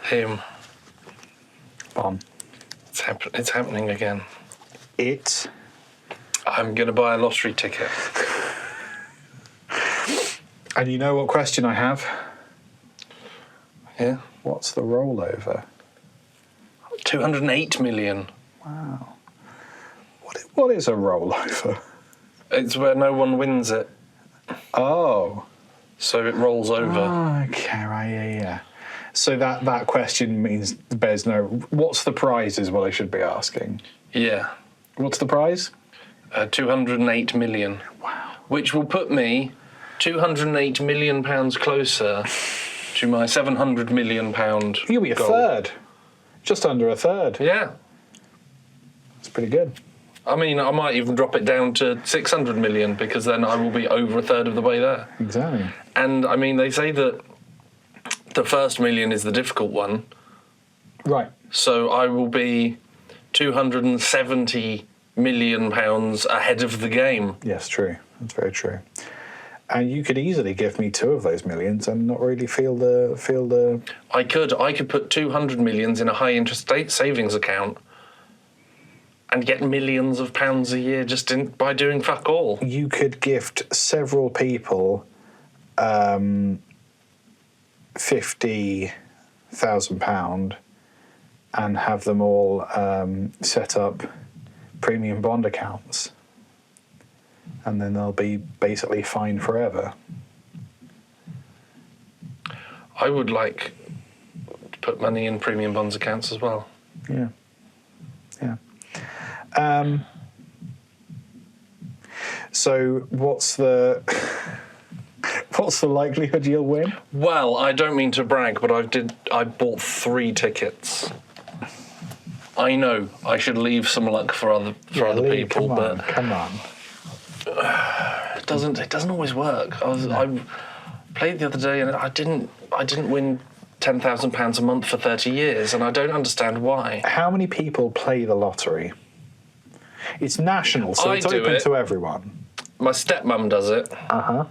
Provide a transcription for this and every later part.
Him. On. It's happening again. I'm going to buy a lottery ticket. And you know what question I have? Yeah. What's the rollover? 208 million. Wow. What is a rollover? It's where no one wins it. Oh. So it rolls over. Oh, okay, right, yeah. So that question means bears no... What's the prize is what I should be asking. Yeah. What's the prize? 208 million. Wow. Which will put me 208 million pounds closer to my 700 million pound You'll be a goal. third. Just under a third. Yeah. That's pretty good. I mean, I might even drop it down to 600 million because then I will be over a third of the way there. Exactly. And, I mean, they say that the first million is the difficult one. Right. So I will be 270 million pounds ahead of the game. Yes, true. That's very true. And you could easily give me 2 of those millions and not really feel the... I could put 200 millions in a high interest savings account and get millions of pounds a year just by doing fuck all. You could gift several people £50,000 and have them all set up premium bond accounts. And then they'll be basically fine forever. I would like to put money in premium bonds accounts as well. Yeah. Yeah. So what's the likelihood you'll win? Well, I don't mean to brag, but I bought 3 tickets. I know I should leave some luck for other people, come on. It doesn't always work. I played the other day and I didn't win £10,000 a month for 30 years, and I don't understand why. How many people play the lottery? It's national, so it's open to everyone. My stepmum does it. Uh-huh.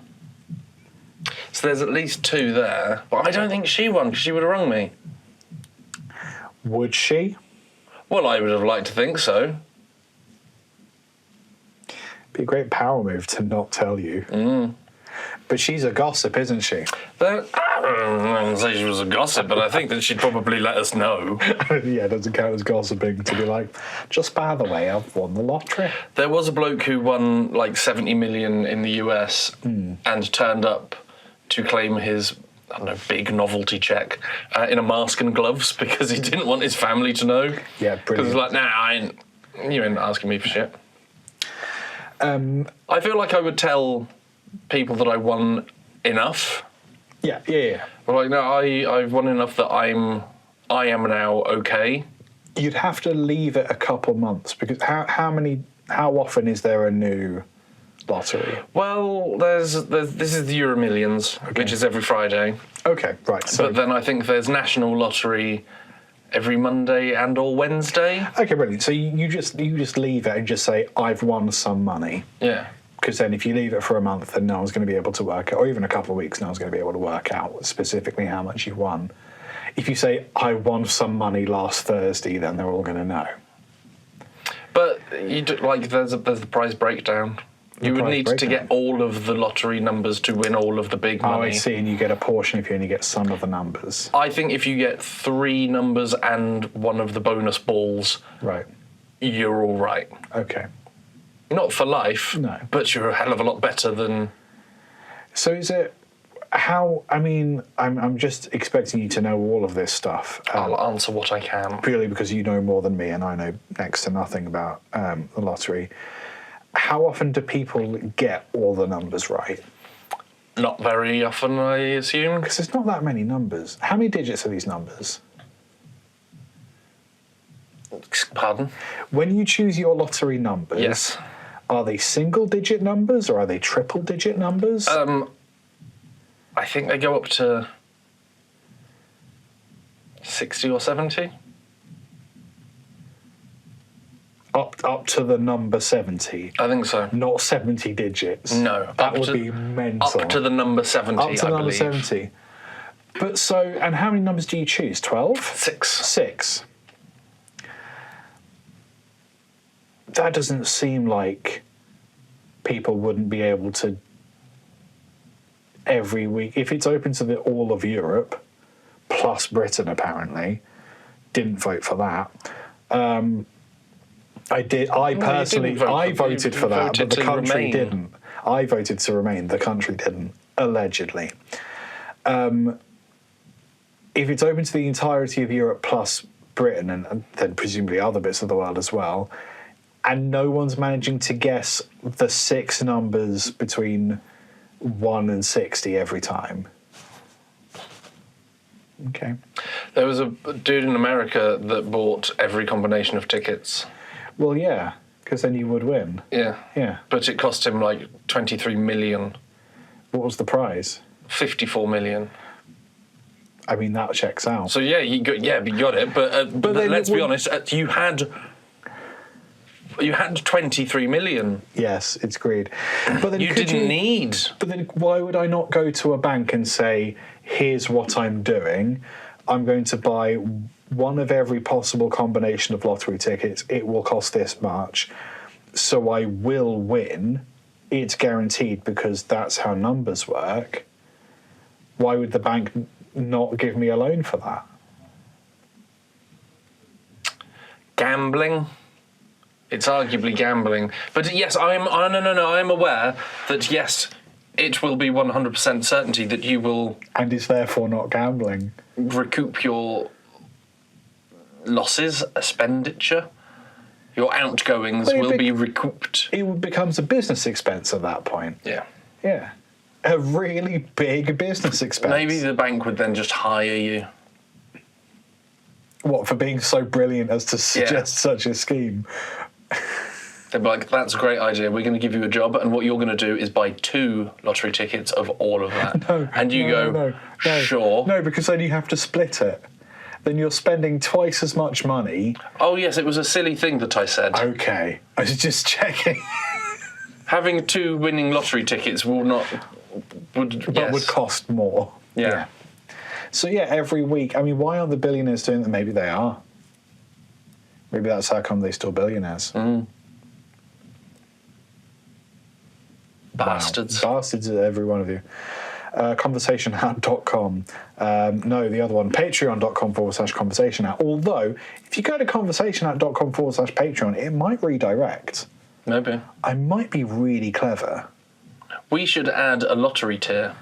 So there's at least 2 there, but I don't think she won because she would have rung me. Would she? Well, I would have liked to think so. Be a great power move to not tell you. Mm. But she's a gossip, isn't she? I wouldn't say she was a gossip, but I think that she'd probably let us know. Yeah, it doesn't count as gossiping to be like, just by the way, I've won the lottery. There was a bloke who won like 70 million in the US and turned up to claim his, I don't know, big novelty check in a mask and gloves because he didn't want his family to know. Yeah, brilliant. Because he's like, you ain't asking me for shit. I feel like I would tell people that I won enough. Yeah. But like, no, I've won enough that I am now okay. You'd have to leave it a couple months because how often is there a new lottery? Well, this is the Euro Millions, which is every Friday. Okay, right. So, but then I think there's National Lottery every Monday and or Wednesday. Okay, brilliant. So you just leave it and just say, I've won some money. Yeah. Because then if you leave it for a month, then no one's going to be able to work out, or even a couple of weeks, no one's going to be able to work out specifically how much you've won. If you say, I won some money last Thursday, then they're all going to know. But there's the prize breakdown. You would need to get all of the lottery numbers to win all of the big money. Oh, I see, and you get a portion if you only get some of the numbers. I think if you get 3 numbers and one of the bonus balls, right, you're all right. Okay. Not for life, no, but you're a hell of a lot better than... So is it... How... I mean, I'm just expecting you to know all of this stuff. I'll answer what I can. Purely because you know more than me and I know next to nothing about the lottery. How often do people get all the numbers right? Not very often, I assume. Because there's not that many numbers. How many digits are these numbers? Pardon? When you choose your lottery numbers, yes, are they single-digit numbers or are they triple-digit numbers? I think they go up to 60 or 70. Up to the number 70? I think so. Not 70 digits? No. That would be mental. Up to the number 70, Up to the number believe. 70. But so, and how many numbers do you choose? 12? 6. 6. That doesn't seem like people wouldn't be able to every week. If it's open to all of Europe, plus Britain apparently, didn't vote for that. I did. I personally, I voted for that, but the country didn't. I voted to remain. The country didn't, allegedly. If it's open to the entirety of Europe plus Britain, and then presumably other bits of the world as well, and no one's managing to guess the 6 numbers between 1 and 60 every time. Okay. There was a dude in America that bought every combination of tickets. Well, yeah, because then you would win. Yeah. Yeah. But it cost him like 23 million. What was the prize? 54 million. I mean, that checks out. So yeah, you got it. But let's be honest, you had 23 million. Yes, it's greed. But then you didn't need. But then why would I not go to a bank and say, here's what I'm doing. I'm going to buy one of every possible combination of lottery tickets. It will cost this much. So I will win. It's guaranteed because that's how numbers work. Why would the bank not give me a loan for that? Gambling. It's arguably gambling. But yes, I am aware that yes, it will be 100% certainty that you will... And it's therefore not gambling. ...recoup your losses, expenditure. Your outgoings will be recouped. It becomes a business expense at that point. Yeah. Yeah. A really big business expense. Maybe the bank would then just hire you. What, for being so brilliant as to suggest such a scheme? They'd be like, that's a great idea. We're going to give you a job, and what you're going to do is buy 2 lottery tickets of all of that. No. And you go, sure. No, because then you have to split it. Then you're spending twice as much money. Oh, yes, it was a silly thing that I said. Okay. I was just checking. Having 2 winning lottery tickets would cost more. Yeah. So, yeah, every week. I mean, why aren't the billionaires doing that? Maybe they are. Maybe that's how come they're still billionaires. Bastards. Wow. Bastards, every one of you. Conversationhat.com. No, the other one, patreon.com/conversationhat. Although, if you go to conversationhat.com/Patreon, it might redirect. Maybe. I might be really clever. We should add a lottery tier.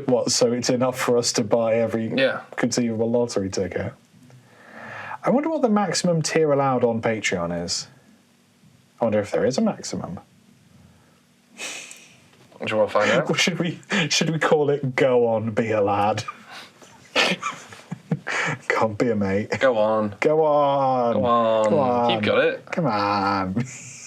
What, so it's enough for us to buy every conceivable lottery ticket? I wonder what the maximum tier allowed on Patreon is. I wonder if there is a maximum. Do you want to find out? Or should we call it "Go on, be a lad"? Can't be a mate. Go on. Go on. Go on. Go on. You've got it. Come on.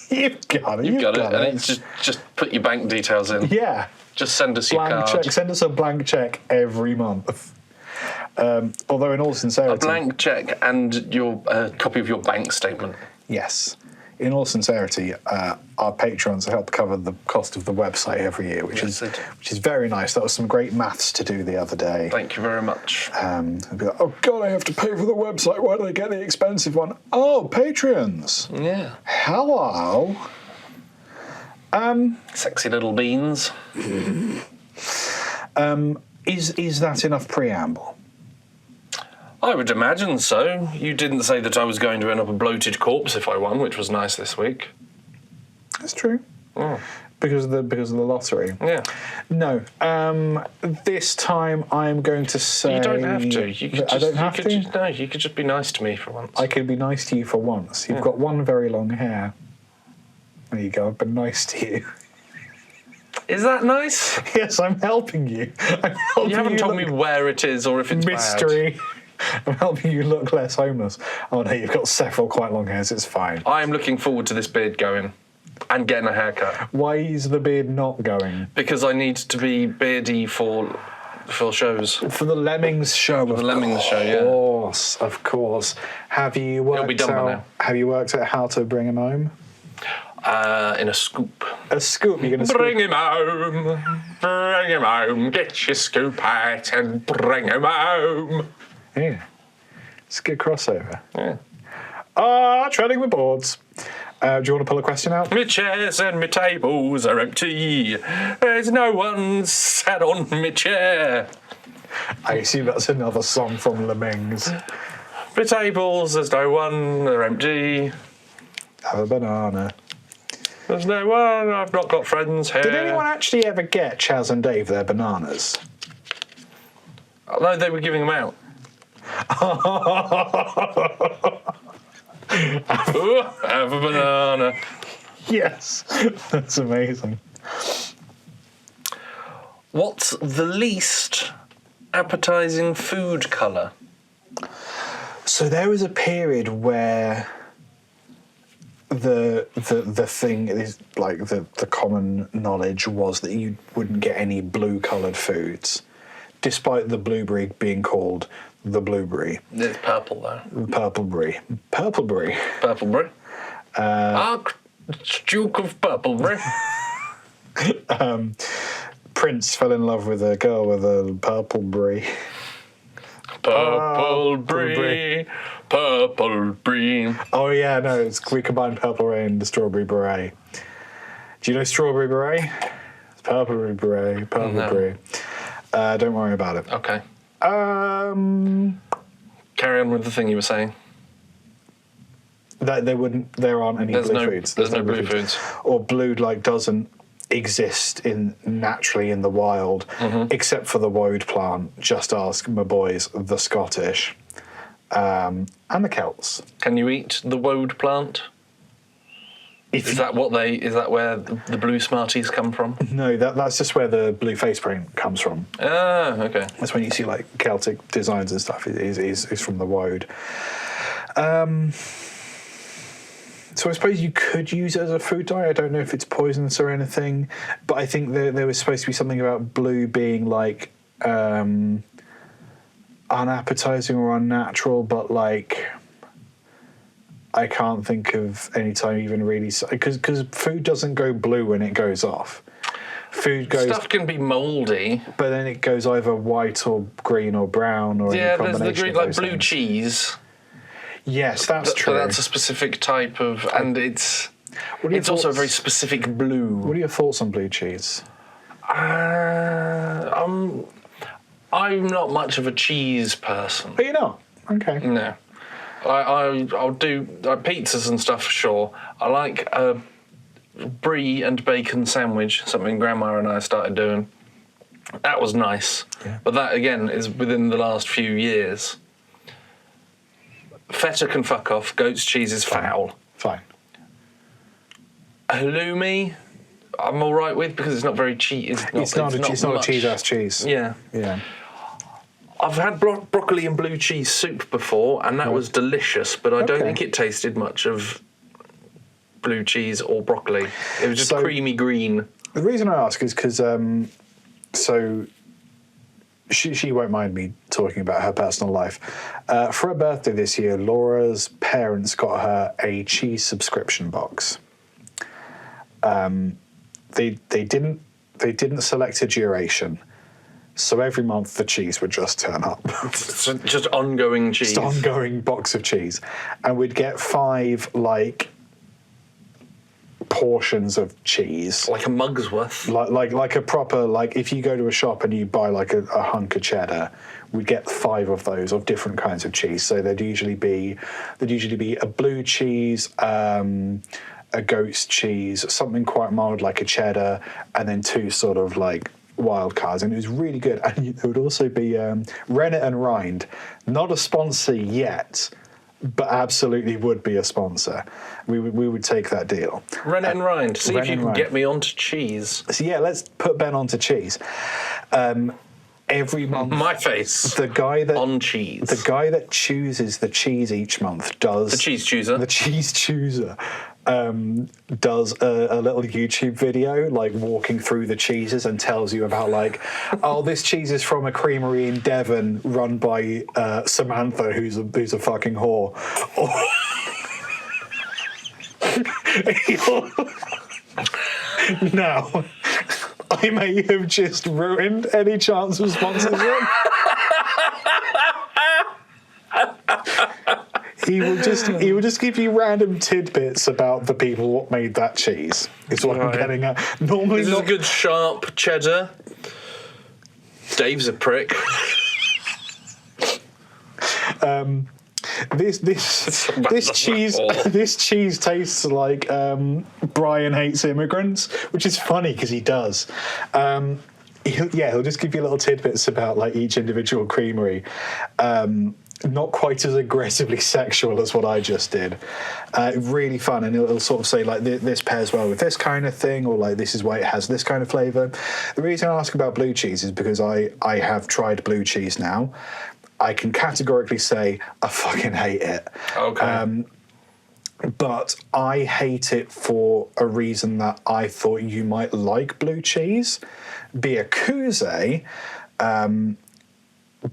You've got it. You've got it. And it's just put your bank details in. Yeah. Just send us your card. Check. Send us a blank check every month. Although, in all sincerity, a blank check and your copy of your bank statement. Yes. In all sincerity, our patrons help cover the cost of the website every year, which is very nice. That was some great maths to do the other day. Thank you very much. I'd be like, oh God, I have to pay for the website. Why did I get the expensive one? Oh, patrons. Yeah. Hello. Sexy little beans. Is that enough preamble? I would imagine so. You didn't say that I was going to end up a bloated corpse if I won, which was nice this week. That's true. Oh. Because of the lottery. Yeah. No. This time I'm going to say... You don't have to. I don't have to? No, you could just be nice to me for once. I could be nice to you for once. You've got one very long hair. There you go. I've been nice to you. Is that nice? Yes, I'm helping you. You haven't told me where it is or if it's mystery. I'm helping you look less homeless. Oh no, you've got several quite long hairs. It's fine. I am looking forward to this beard going and getting a haircut. Why is the beard not going? Because I need to be beardy for shows. For the Lemmings show. For the Lemmings show, yeah. Of course. Have you worked It'll be done by now. Have you worked out how to bring him home? In a scoop. A scoop. You're going to Bring him home, get your scoop out and bring him home. Yeah. It's a good crossover. Yeah. Treading with boards. Do you want to pull a question out? My chairs and my tables are empty. There's no one sat on my chair. I assume that's another song from Lemmings. My tables, there's no one, they're empty. Have a banana. There's no one, I've not got friends here. Did anyone actually ever get Chaz and Dave their bananas? No, they were giving them out. Ooh, have a banana. Yes. That's amazing. What's the least appetizing food colour? So there was a period where the thing is like the common knowledge was that you wouldn't get any blue coloured foods, despite the blueberry being called the blueberry. It's purple though. Purpleberry. Purpleberry. Purpleberry. Duke of Purpleberry. Prince fell in love with a girl with a purpleberry. Purpleberry. Purpleberry. Oh yeah, no, we combined purple beret and the strawberry beret. Do you know strawberry beret? It's purpleberry beret, purpleberry. No. Don't worry about it. Okay. Carry on with the thing you were saying. That there aren't any blue foods. There's no blue foods. Or blue doesn't exist naturally in the wild, except for the woad plant. Just ask my boys, the Scottish, and the Celts. Can you eat the woad plant? Is that where the blue Smarties come from? No, that's just where the blue face paint comes from. Ah, okay. That's when you see like Celtic designs and stuff. Is from the woad. So I suppose you could use it as a food dye. I don't know if it's poisonous or anything, but I think there was supposed to be something about blue being like unappetizing or unnatural, but like I can't think of any time even really because food doesn't go blue when it goes off. Stuff can be mouldy, but then it goes either white or green or brown or any combination. There's the green, like blue cheese. Yes, that's true. But that's a specific type of, and it's also a very specific blue. What are your thoughts on blue cheese? I'm not much of a cheese person. But you're not? Okay. No. I'll do pizzas and stuff for sure. I like a brie and bacon sandwich, something Grandma and I started doing. That was nice. Yeah. But that, again, is within the last few years. Feta can fuck off. Goat's cheese is foul. Fine. Halloumi, I'm all right with because it's not very cheese. It's not a cheese-ass cheese. Yeah. Yeah. I've had broccoli and blue cheese soup before, and that was delicious, but I don't think it tasted much of blue cheese or broccoli. It was just creamy green. The reason I ask is because, she won't mind me talking about her personal life. For her birthday this year, Laura's parents got her a cheese subscription box. They didn't select a duration. So every month the cheese would just turn up. Just ongoing cheese. Just ongoing box of cheese. And we'd get 5, portions of cheese. Like a mug's worth. Like a proper, if you go to a shop and you buy a hunk of cheddar, we'd get 5 of those of different kinds of cheese. So there'd usually be a blue cheese, a goat's cheese, something quite mild like a cheddar, and then 2 sort of wild cards, and it was really good. And there would also be Rennet and Rind, not a sponsor yet, but absolutely would be a sponsor. We would take that deal. Rennet and Rind. See if you can get me onto cheese. So yeah, let's put Ben onto cheese. Every month, my face. The guy that chooses the cheese each month does the cheese chooser. The cheese chooser does a little YouTube video, walking through the cheeses and tells you about this cheese is from a creamery in Devon run by Samantha, who's a fucking whore. Now, I may have just ruined any chance of sponsorship. He will just give you random tidbits about the people what made that cheese. Is what I'm getting at. Normally, This is a good sharp cheddar. Dave's a prick. This cheese tastes like Brian hates immigrants, which is funny because he does. He'll just give you little tidbits about like each individual creamery. Not quite as aggressively sexual as what I just did. Really fun, and it'll sort of say like this pairs well with this kind of thing, or like this is why it has this kind of flavour. The reason I ask about blue cheese is because I have tried blue cheese now. I can categorically say I fucking hate it. Okay. But I hate it for a reason that I thought you might like blue cheese. Byakuze,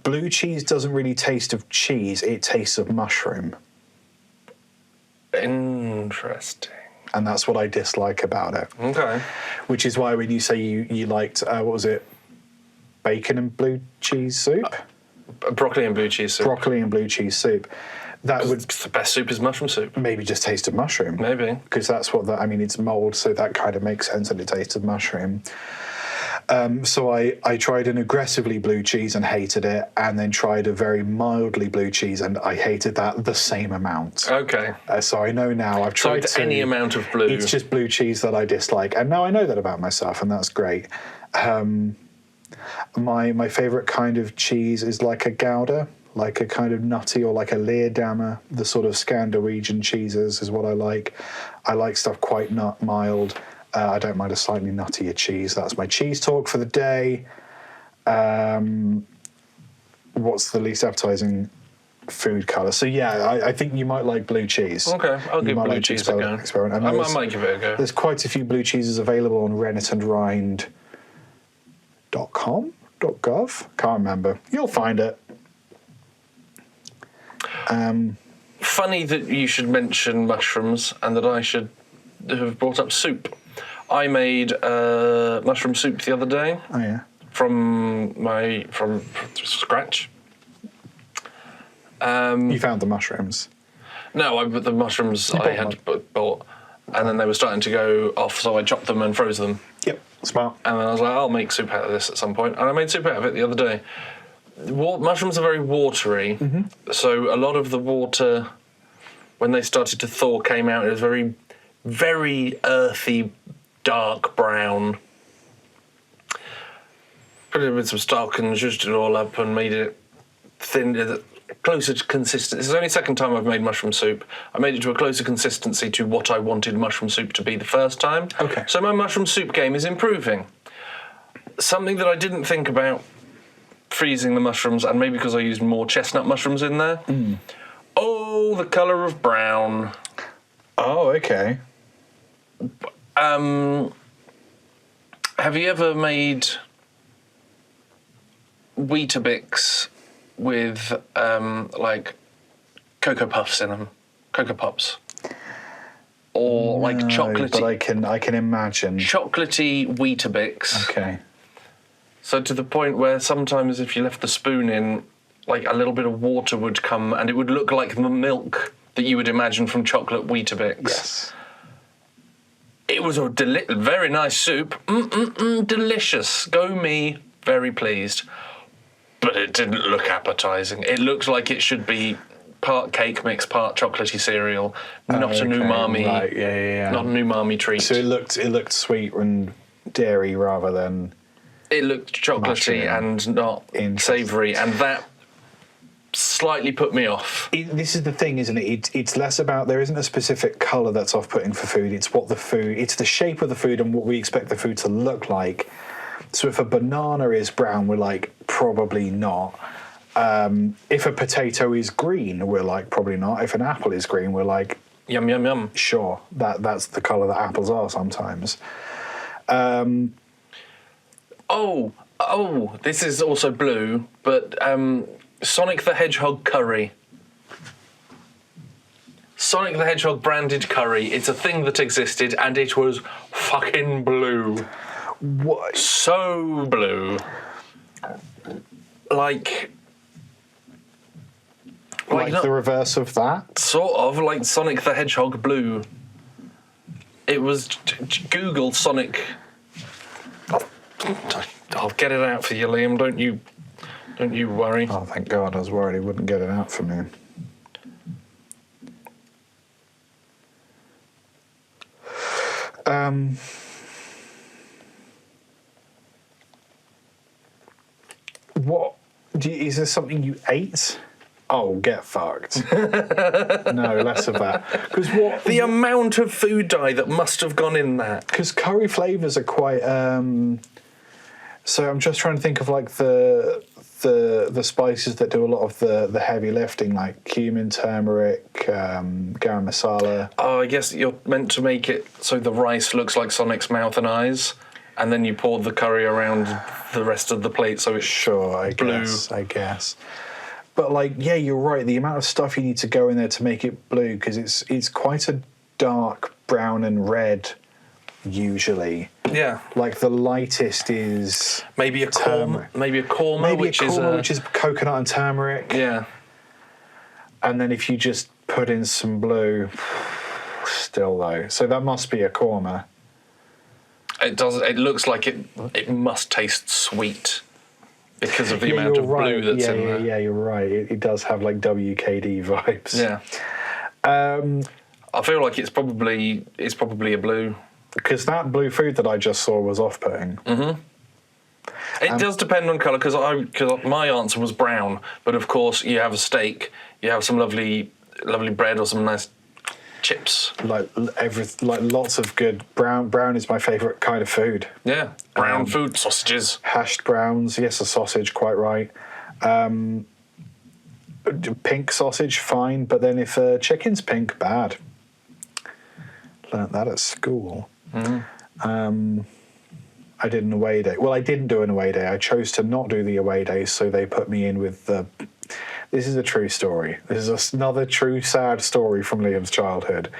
blue cheese doesn't really taste of cheese, it tastes of mushroom. Interesting. And that's what I dislike about it. Okay. Which is why when you say you liked, what was it, bacon and blue cheese soup? Broccoli and blue cheese soup. Broccoli and blue cheese soup. That would... The best soup is mushroom soup. Maybe just taste of mushroom. Maybe. Because that's what it's mould, so that kind of makes sense that it tastes of mushroom. So I tried an aggressively blue cheese and hated it, and then tried a very mildly blue cheese and I hated that the same amount. Okay. So I know now I've tried it's any amount of blue. It's just blue cheese that I dislike, and now I know that about myself, and that's great. My favourite kind of cheese is like a Gouda, like a kind of nutty, or like a Leerdammer, the sort of Scandinavian cheeses is what I like. I like stuff quite mild. I don't mind a slightly nuttier cheese. That's my cheese talk for the day. What's the least appetizing food colour? So yeah, I think you might like blue cheese. Okay, I'll give blue cheese a go. I might give it a go. There's quite a few blue cheeses available on rennetandrind.com.gov. Can't remember. You'll find it. Funny that you should mention mushrooms and that I should have brought up soup. I made mushroom soup the other day. Oh yeah. From scratch. You found the mushrooms? No, the mushrooms I had bought, and then they were starting to go off, so I chopped them and froze them. Yep, smart. And then I was like, I'll make soup out of this at some point, and I made soup out of it the other day. Mushrooms are very watery, so a lot of the water, when they started to thaw, came out. It was very, very earthy, dark brown. Put it with some stock and zhuzhed it all up and made it thin, closer to consistency. This is the only second time I've made mushroom soup. I made it to a closer consistency to what I wanted mushroom soup to be the first time. Okay. So my mushroom soup game is improving. Something that I didn't think about freezing the mushrooms, and maybe because I used more chestnut mushrooms in there. Oh, the colour of brown. Oh, okay. Have you ever made Weetabix with like Cocoa Puffs in them? Cocoa Pops? Or like chocolatey... but I can imagine. Chocolatey Weetabix. Okay. So to the point where sometimes if you left the spoon in, like a little bit of water would come and it would look like the milk that you would imagine from chocolate Weetabix. Yes. It was a very nice soup. Delicious. Go me. Very pleased. But it didn't look appetizing. It looked like it should be part cake mix, part chocolatey cereal, not an umami. Right, yeah. Not an umami treat. So it looked sweet and dairy rather than... It looked chocolatey and not savoury, and that slightly put me off. This is the thing, isn't it? It's less about, there isn't a specific colour that's off-putting for food. It's it's the shape of the food and what we expect the food to look like. So if a banana is brown, we're like, probably not. If a potato is green, we're like, probably not. If an apple is green, we're like, yum, yum, yum. Sure, that's the colour that apples are sometimes. Oh, this is also blue, but Sonic the Hedgehog curry. Sonic the Hedgehog branded curry. It's a thing that existed, and it was fucking blue. What? So blue. Like The reverse of that? sort of like Sonic the Hedgehog blue. It was Google Sonic. I'll get it out for you, Liam. Don't you worry. Oh, thank God! I was worried he wouldn't get it out for me. What? Is there something you ate? Oh, get fucked. No, less of that. Because what? The amount of food dye that must have gone in that. Because curry flavours are quite. So I'm just trying to think of like the spices that do a lot of the heavy lifting, like cumin, turmeric, garam masala. Oh, I guess you're meant to make it so the rice looks like Sonic's mouth and eyes, and then you pour the curry around the rest of the plate so it's blue. I guess. But like, yeah, you're right. The amount of stuff you need to go in there to make it blue, because it's quite a dark brown and red usually. Yeah. Like the lightest is maybe a korma, which is coconut and turmeric. Yeah. And then if you just put in some blue, still though. So that must be a korma. It does. It looks like it must taste sweet because of the amount of right. blue that's in there. Yeah, you're right. It does have like WKD vibes. Yeah. I feel like it's probably a blue. Because that blue food that I just saw was off-putting. Mm-hmm. It does depend on colour, because my answer was brown. But of course, you have a steak, you have some lovely bread or some nice chips. Like lots of good brown. Brown is my favourite kind of food. Yeah, brown food, sausages, hashed browns. Yes, a sausage, quite right. Pink sausage, fine. But then if chicken's pink, bad. Learned that at school. Mm-hmm. I did an away day. Well, I didn't do an away day. I chose to not do the away day, so they put me in with the... This is a true story. This is another true sad story from Liam's childhood.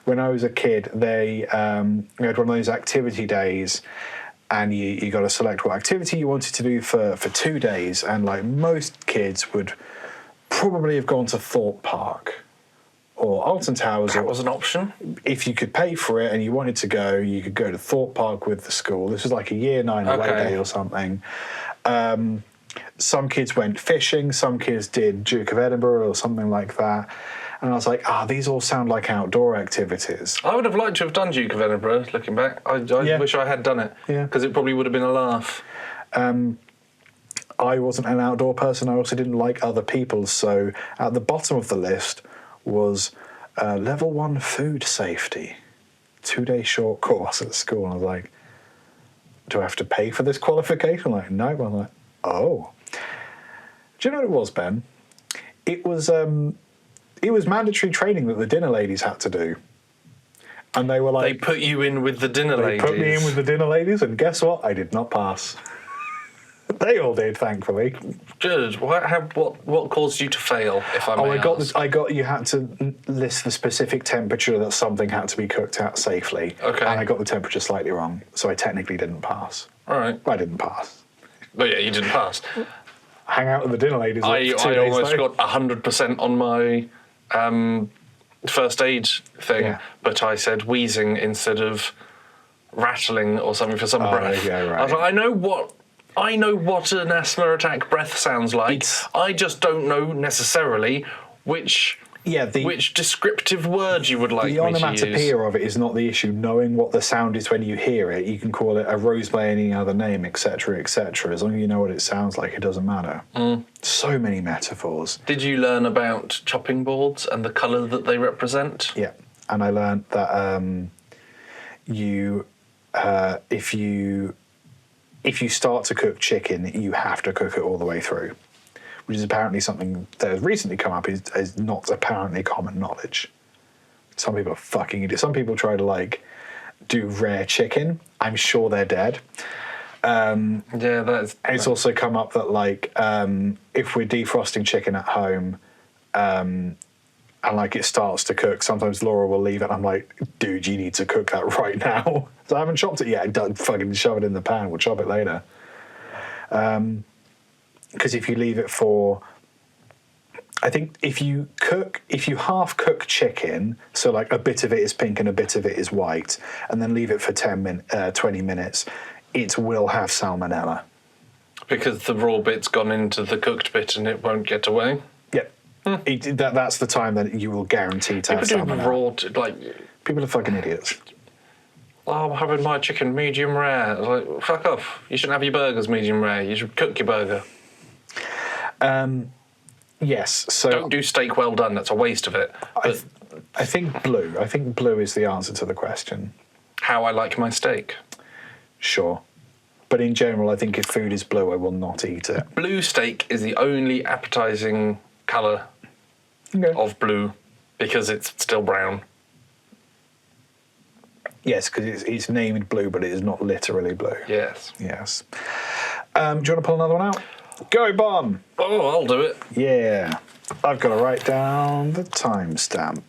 When I was a kid, they had one of those activity days, and you got to select what activity you wanted to do for 2 days. And like most kids would probably have gone to Thorpe Park or Alton Towers. That was an option. If you could pay for it and you wanted to go, you could go to Thorpe Park with the school. This was like a year 9 away day or something. Some kids went fishing, some kids did Duke of Edinburgh or something like that. And I was like, these all sound like outdoor activities. I would have liked to have done Duke of Edinburgh, looking back. I wish I had done it, because it probably would have been a laugh. I wasn't an outdoor person. I also didn't like other people. So at the bottom of the list was level 1 food safety, 2-day short course at school. And I was like, do I have to pay for this qualification? I'm like, no. I'm like, oh. Do you know what it was, Ben? It was mandatory training that the dinner ladies had to do. And they were like... They put you in with the dinner ladies. They put me in with the dinner ladies, and guess what? I did not pass. They all did, thankfully. Good. What caused you to fail, if I may ask? You had to list the specific temperature that something had to be cooked at safely. Okay. And I got the temperature slightly wrong, so I technically didn't pass. All right. I didn't pass. But yeah, you didn't pass. Hang out with the dinner ladies. I almost got 100% on my first aid thing, but I said wheezing instead of rattling or something for some breath. Yeah, right. I was like, I know what an asthma attack breath sounds like. I just don't know necessarily which descriptive word you would like me to use. The onomatopoeia of it is not the issue. Knowing what the sound is when you hear it, you can call it a rose by any other name, etc., etc. As long as you know what it sounds like, it doesn't matter. So many metaphors. Did you learn about chopping boards and the colour that they represent? Yeah, and I learned that if you start to cook chicken, you have to cook it all the way through, which is apparently something that has recently come up is not apparently common knowledge. Some people are fucking idiots. Some people try to do rare chicken. I'm sure they're dead. It's also come up that if we're defrosting chicken at home, and like it starts to cook, sometimes Laura will leave it and I'm like, dude, you need to cook that right now. So I haven't chopped it yet. Don't fucking shove it in the pan. We'll chop it later. Because if you leave it for, I think if you half cook chicken, so like a bit of it is pink and a bit of it is white, and then leave it for 20 minutes, it will have salmonella. Because the raw bit's gone into the cooked bit and it won't get away? Yep. That's the time that you will guarantee to have salmonella. People are fucking idiots. Oh, I'm having my chicken medium rare. It's like, fuck off. You shouldn't have your burgers medium rare. You should cook your burger. Yes, so don't do steak well done. That's a waste of it. I think blue. I think blue is the answer to the question. How I like my steak. Sure. But in general, I think if food is blue, I will not eat it. Blue steak is the only appetizing colour of blue because it's still brown. Yes, because it's named blue, but it is not literally blue. Yes. Yes. Do you want to pull another one out? Go, Bon! Oh, I'll do it. Yeah. I've got to write down the timestamp.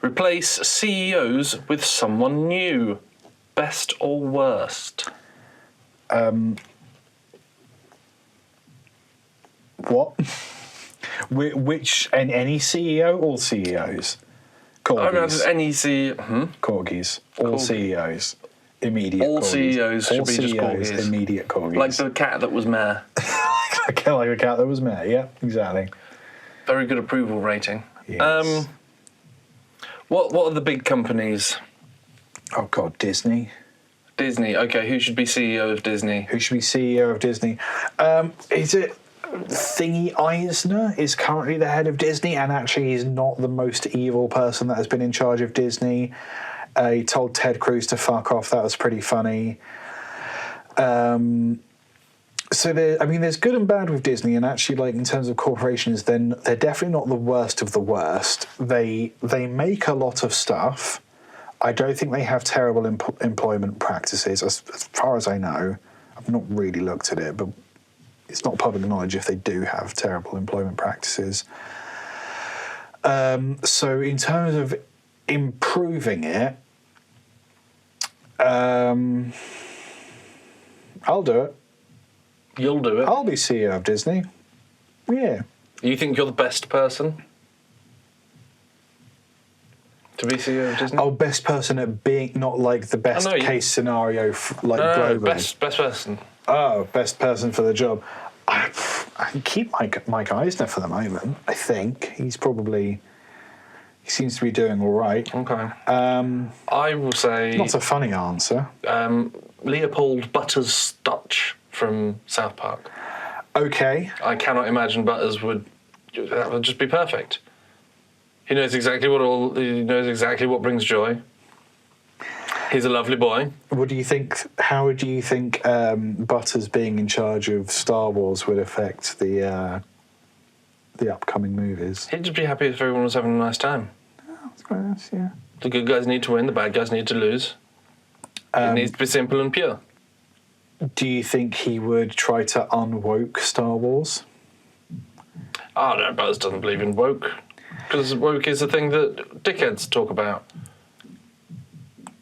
Replace CEOs with someone new. Best or worst? What? Which, and any CEO? All CEOs? Corgis. Any CEO. Corgis. All CEOs. Immediate all corgis. CEOs should all be CEOs, just corgis. Immediate corgis. Like the cat that was mayor. like a cat that was mayor, yeah, exactly. Very good approval rating. Yes. What are the big companies? Oh, God, Disney. Disney. Okay, who should be CEO of Disney? Who should be CEO of Disney? Is it Thingy Eisner is currently the head of Disney, and actually he's not the most evil person that has been in charge of Disney. He told Ted Cruz to fuck off. That was pretty funny. So there's good and bad with Disney, and actually, like in terms of corporations, then they're definitely not the worst of the worst. They make a lot of stuff. I don't think they have terrible employment practices, as far as I know. I've not really looked at it, but it's not public knowledge if they do have terrible employment practices. So in terms of improving it, I'll do it. You'll do it. I'll be CEO of Disney. Yeah. You think you're the best person to be CEO of Disney? Oh, best person at being, not like the best case scenario, globally. Best person. Oh, best person for the job. I can keep Mike Eisner for the moment. I think he seems to be doing all right. Okay. I will say. Not a funny answer. Leopold Butters Stutch from South Park. Okay. I cannot imagine Butters that would just be perfect. He knows exactly what brings joy. He's a lovely boy. What do you think? How do you think Butters being in charge of Star Wars would affect the upcoming movies? He'd just be happy if everyone was having a nice time. Oh, that's quite nice, yeah. The good guys need to win, the bad guys need to lose. It needs to be simple and pure. Do you think he would try to unwoke Star Wars? Oh, no, Butters doesn't believe in woke. Because woke is a thing that dickheads talk about.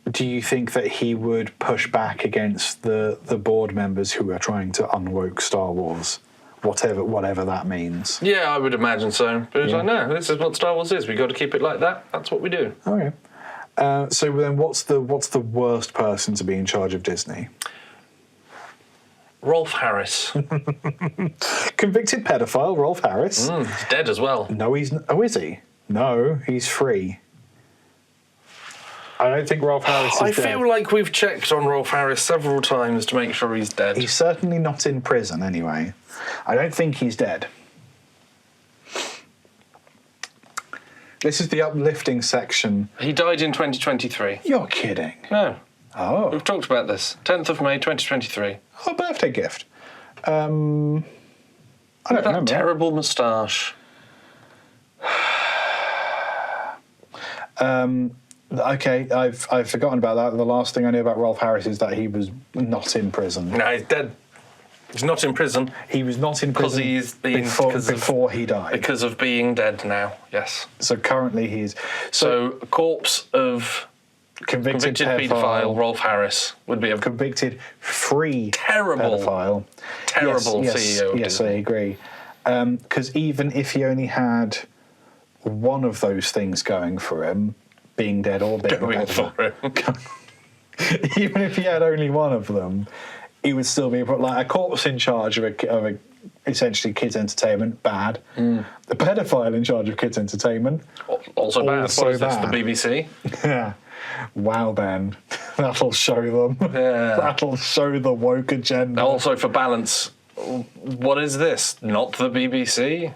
Do you think that he would push back against the board members who are trying to unwoke Star Wars? Whatever that means. Yeah, I would imagine so. But it's like, no, this is what Star Wars is. We've got to keep it like that. That's what we do. Okay. So then what's the worst person to be in charge of Disney? Rolf Harris. Convicted pedophile, Rolf Harris. He's dead as well. No, he's... Oh, is he? No, he's free. I don't think Rolf Harris is dead. I feel like we've checked on Rolf Harris several times to make sure he's dead. He's certainly not in prison, anyway. I don't think he's dead. This is the uplifting section. He died in 2023. You're kidding. No. Oh. We've talked about this. 10th of May, 2023. Oh, birthday gift. I don't remember. That terrible moustache. Okay, I've forgotten about that. The last thing I knew about Rolf Harris is that he was not in prison. No, he's dead. He's not in prison. He was not in Because prison he's been before he died. because of being dead now. Yes. So currently he's So a corpse of convicted paedophile Rolf Harris would be a convicted free terrible, pedophile. terrible yes, CEO. Of Yes, I Disney. agree. Because even if he only had one of those things going for him, being dead or being a Going for pedophile, him. even if he had only one of them, he would still be like a corpse in charge of a essentially kids' entertainment. Bad. The pedophile in charge of kids' entertainment. Also bad. Also What is this, the bad. BBC? Yeah. Wow, Ben. That'll show them. Yeah. That'll show the woke agenda. Also, for balance, what is this? Not the BBC?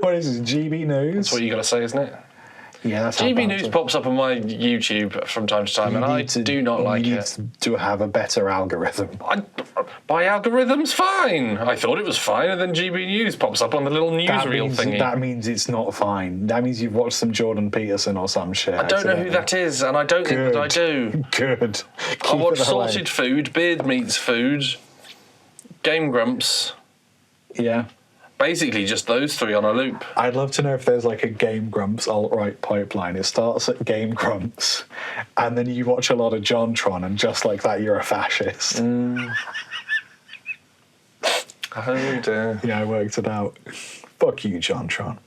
What is this? GB News? That's what you got to say, isn't it? Yeah, that's how GB bad News it- pops up on my YouTube from time to time, and I do not like you it. need to have a better algorithm. My algorithm's fine. I thought it was fine, and then GB News pops up on the little newsreel thingy. That means it's not fine. That means you've watched some Jordan Peterson or some shit. I don't know who that is, and I don't think that I do. Good. I Keep watch it that way. Sorted Food, Beard Meats Food, Game Grumps. Yeah. Basically, just those three on a loop. I'd love to know if there's like a Game Grumps alt-right pipeline. It starts at Game Grumps, and then you watch a lot of JonTron, and just like that, you're a fascist. Oh dear. Yeah, I worked it out. Fuck you, JonTron.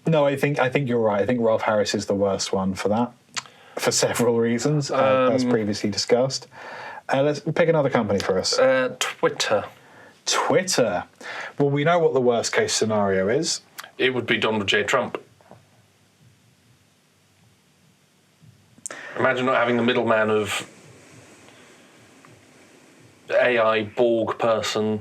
No, I think you're right. I think Rolf Harris is the worst one for that, for several reasons, as previously discussed. Let's pick another company for us. Twitter. Twitter. Well, we know what the worst case scenario is. It would be Donald J. Trump. Imagine not having the middleman of AI Borg person,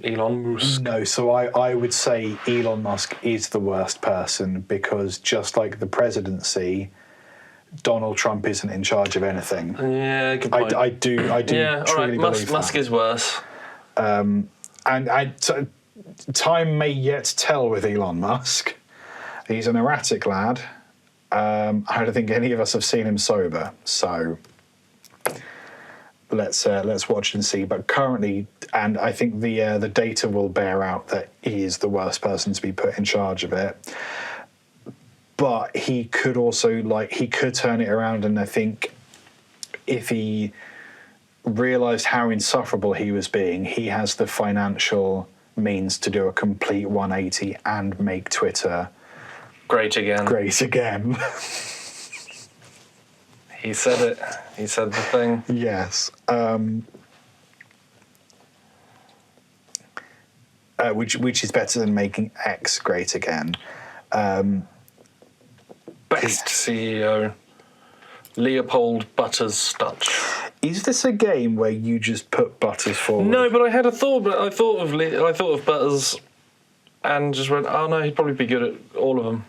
Elon Musk. No, so I would say Elon Musk is the worst person because just like the presidency, Donald Trump isn't in charge of anything. Yeah, good point. I do yeah, all truly right. believe Musk that. is worse. And time may yet tell with Elon Musk. He's an erratic lad. I don't think any of us have seen him sober, so let's watch and see. But currently, and I think the data will bear out that he is the worst person to be put in charge of it. But he could also he could turn it around, and I think if he realised how insufferable he was being, he has the financial means to do a complete 180 and make Twitter Great again. great again. He said it. He said the thing. Yes. Which is better than making X great again. Best CEO. Leopold Butters Stutch. Is this a game where you just put Butters forward? No, but I had a thought. But I thought of Butters, and just went, oh no, he'd probably be good at all of them.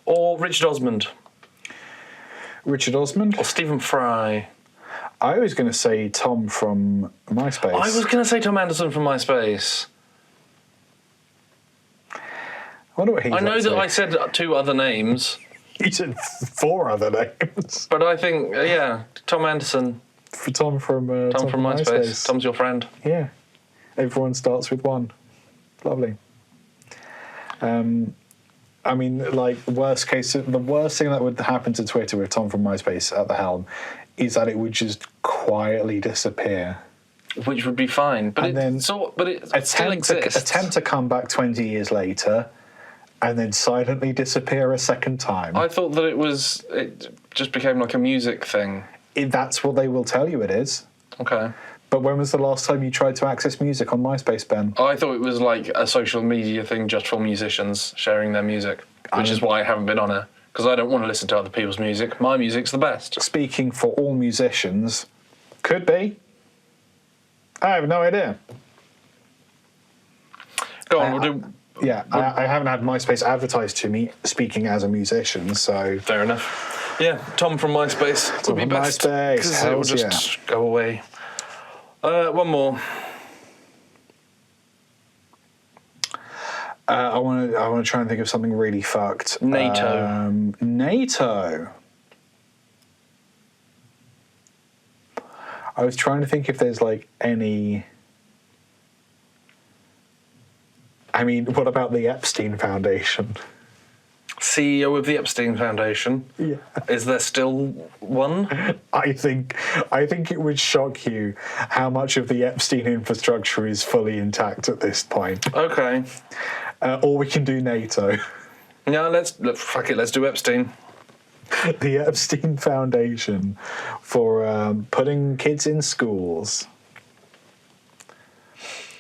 Or Richard Osmond, Richard Osmond? or Stephen Fry. I was going to say Tom from MySpace. I was going to say Tom Anderson from MySpace. I wonder what he's I know up that to. I said two other names, He said 4 other names. but I think Tom Anderson, For Tom from Tom from MySpace. Tom's your friend. Yeah. Everyone starts with 1. Lovely. I mean, worst case, the worst thing that would happen to Twitter with Tom from MySpace at the helm is that it would just quietly disappear. Which would be fine, but And then it still exists. Attempt to come back 20 years later and then silently disappear a second time. I thought that it just became like a music thing. That's what they will tell you it is. Okay. But when was the last time you tried to access music on MySpace, Ben? I thought it was like a social media thing just for musicians sharing their music, which is why I haven't been on it, because I don't want to listen to other people's music. My music's the best. Speaking for all musicians, could be. I have no idea. Go on, we'll do... Yeah, I haven't had MySpace advertised to me, speaking as a musician, so... Fair enough. Yeah, Tom from MySpace would be from best. MySpace, Because it will hells just go away. One more. I want to try and think of something really fucked. NATO. NATO. I was trying to think if there's like any. I mean, what about the Epstein Foundation? CEO of the Epstein Foundation. Yeah. Is there still one? I think it would shock you how much of the Epstein infrastructure is fully intact at this point. Okay. Or we can do NATO. Yeah, fuck it. Let's do Epstein. The Epstein Foundation for putting kids in schools.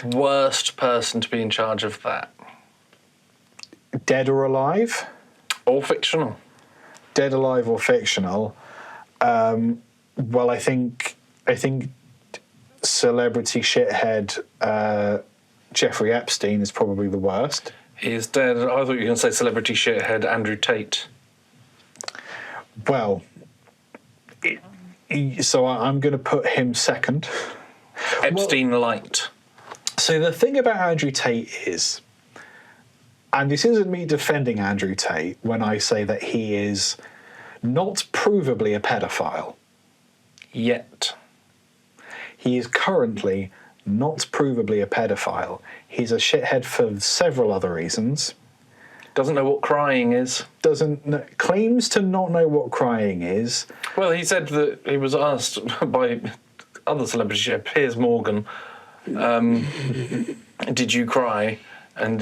Worst person to be in charge of that. Dead or alive? Or fictional. Dead, alive, or fictional? Well, I think celebrity shithead Jeffrey Epstein is probably the worst. He is dead. I thought you were going to say celebrity shithead Andrew Tate. Well, so I'm going to put him second. Epstein light. So the thing about Andrew Tate is, and this isn't me defending Andrew Tate when I say that he is not provably a pedophile. Yet. He is currently not provably a pedophile. He's a shithead for several other reasons. Doesn't know what crying is. Claims to not know what crying is. Well, he said that he was asked by other celebrities, Piers Morgan, did you cry? And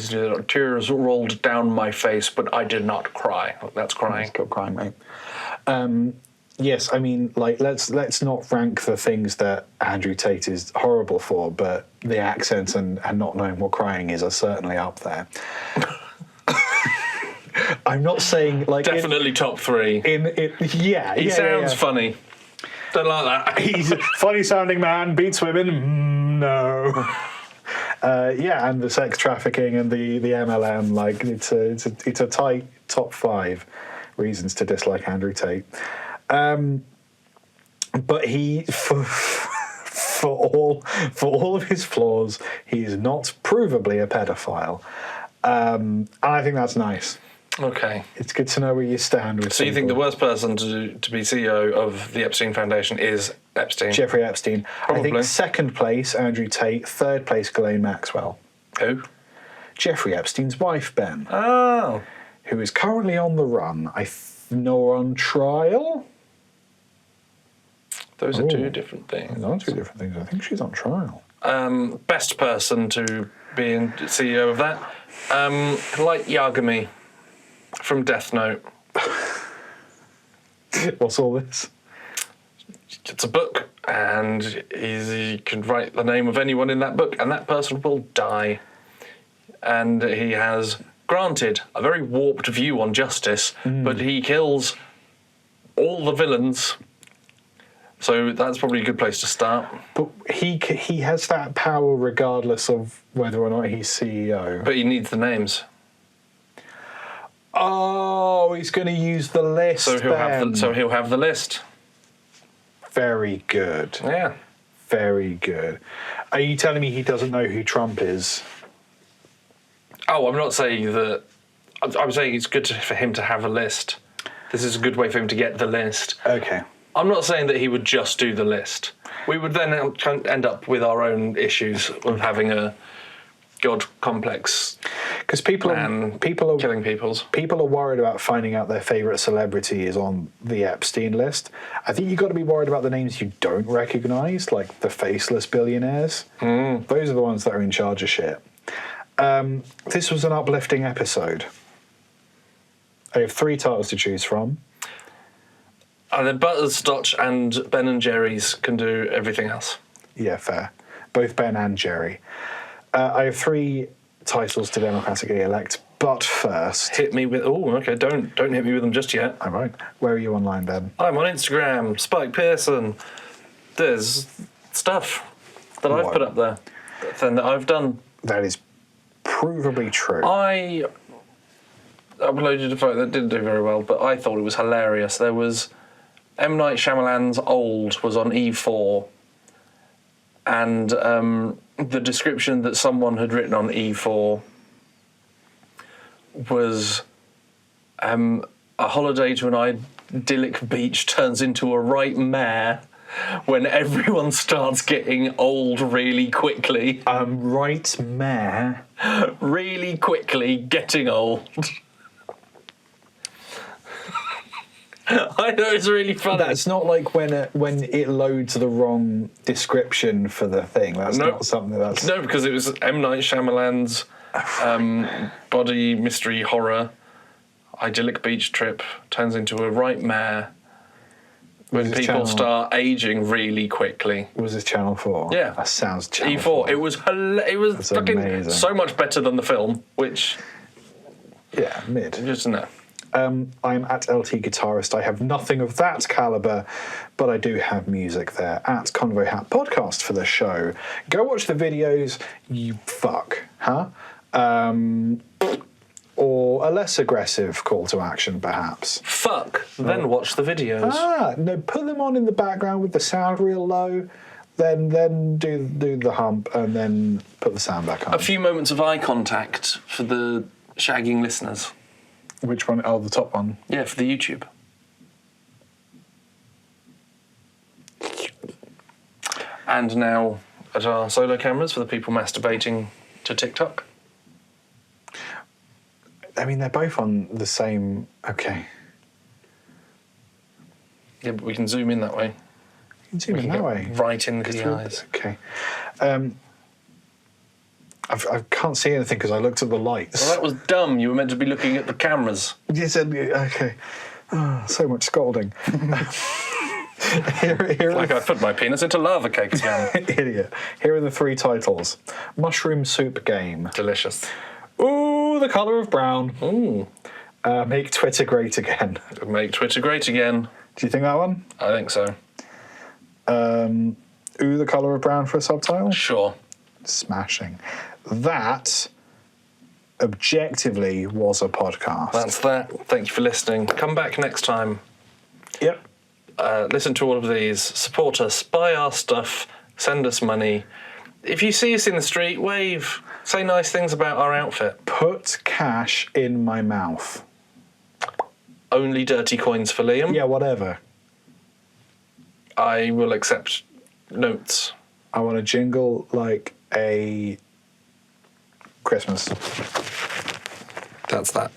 tears rolled down my face, but I did not cry. That's crying. Got crying, mate. Yes, I mean, like let's not rank the things that Andrew Tate is horrible for, but the accents and not knowing what crying is are certainly up there. I'm not saying like definitely top three. He sounds funny. Don't like that. He's a funny sounding man, beats women. No. And the sex trafficking and the MLM, like it's a tight top 5 reasons to dislike Andrew Tate. But he, for all of his flaws, he is not provably a pedophile. And I think that's nice. Okay. It's good to know where you stand with So you think the worst person to be CEO of the Epstein Foundation is Epstein? Jeffrey Epstein. Probably. I think second place, Andrew Tate. Third place, Ghislaine Maxwell. Who? Jeffrey Epstein's wife, Ben. Oh. Who is currently on the run. I know on trial. Those are two different things. Those are two different things. I think she's on trial. Best person to be in CEO of that? Light Yagami from Death Note. What's all this? It's a book, and he can write the name of anyone in that book, and that person will die. And he has, granted, a very warped view on justice, but he kills all the villains. So that's probably a good place to start. But he has that power regardless of whether or not he's CEO. But he needs the names. Oh, he's going to use the list. So he'll have the list. Very good. Yeah. Very good. Are you telling me he doesn't know who Trump is? Oh, I'm not saying that. I'm saying it's good for him to have a list. This is a good way for him to get the list. Okay. I'm not saying that he would just do the list. We would then end up with our own issues of having a God complex. Because people are killing peoples. People are worried about finding out their favourite celebrity is on the Epstein list. I think you've got to be worried about the names you don't recognise, like the faceless billionaires. Those are the ones that are in charge of shit. This was an uplifting episode. I have 3 titles to choose from. And then Butterscotch and Ben and Jerry's can do everything else. Yeah, fair. Both Ben and Jerry. I have 3 titles to democratically elect, but first... Hit me with... Oh, okay, don't hit me with them just yet. I won't. Where are you online, Ben? I'm on Instagram, Spike Pearson. There's stuff that I've put up there, that I've done. That is provably true. I uploaded a photo that didn't do very well, but I thought it was hilarious. There was... M. Night Shyamalan's Old was on E4, and the description that someone had written on E4 was a holiday to an idyllic beach turns into a right mare, when everyone starts getting old really quickly. Right, Mayor. Really quickly getting old. I know, it's really funny. That's not like when it loads the wrong description for the thing. That's not something that's... No, because it was M. Night Shyamalan's body mystery horror idyllic beach trip turns into a right mare when people start aging really quickly. Was this Channel 4? Yeah. That sounds Channel E4. 4. It was fucking amazing. so much better than the film, which... Yeah, mid. Just no. I'm at LT Guitarist. I have nothing of that caliber, but I do have music there. At Convoy Hat Podcast for the show. Go watch the videos, you fuck, huh? Or a less aggressive call to action, perhaps. Fuck, then watch the videos. No, put them on in the background with the sound real low, then do the hump, and then put the sound back on. A few moments of eye contact for the shagging listeners. Which one? Oh, the top one. Yeah, for the YouTube. And now at our solo cameras for the people masturbating to TikTok. I mean, they're both on the same... Okay. Yeah, but we can zoom in that way. You can zoom in that way. Right into the eyes. Okay. I can't see anything because I looked at the lights. Well, that was dumb. You were meant to be looking at the cameras. You said, okay. Oh, so much scolding. Here Like I put my penis into lava cake again. Idiot. Here are the 3 titles. Mushroom Soup Game. Delicious. Ooh, the colour of brown. Ooh. Make Twitter great again. Make Twitter great again. Do you think that one? I think so. Ooh, the colour of brown for a subtitle? Sure. Smashing. That, objectively, was a podcast. That's that. Thank you for listening. Come back next time. Yep. Listen to all of these. Support us. Buy our stuff. Send us money. If you see us in the street, wave. Say nice things about our outfit. Put cash in my mouth. Only dirty coins for Liam. Yeah, whatever. I will accept notes. I want a jingle like a Christmas. That's that.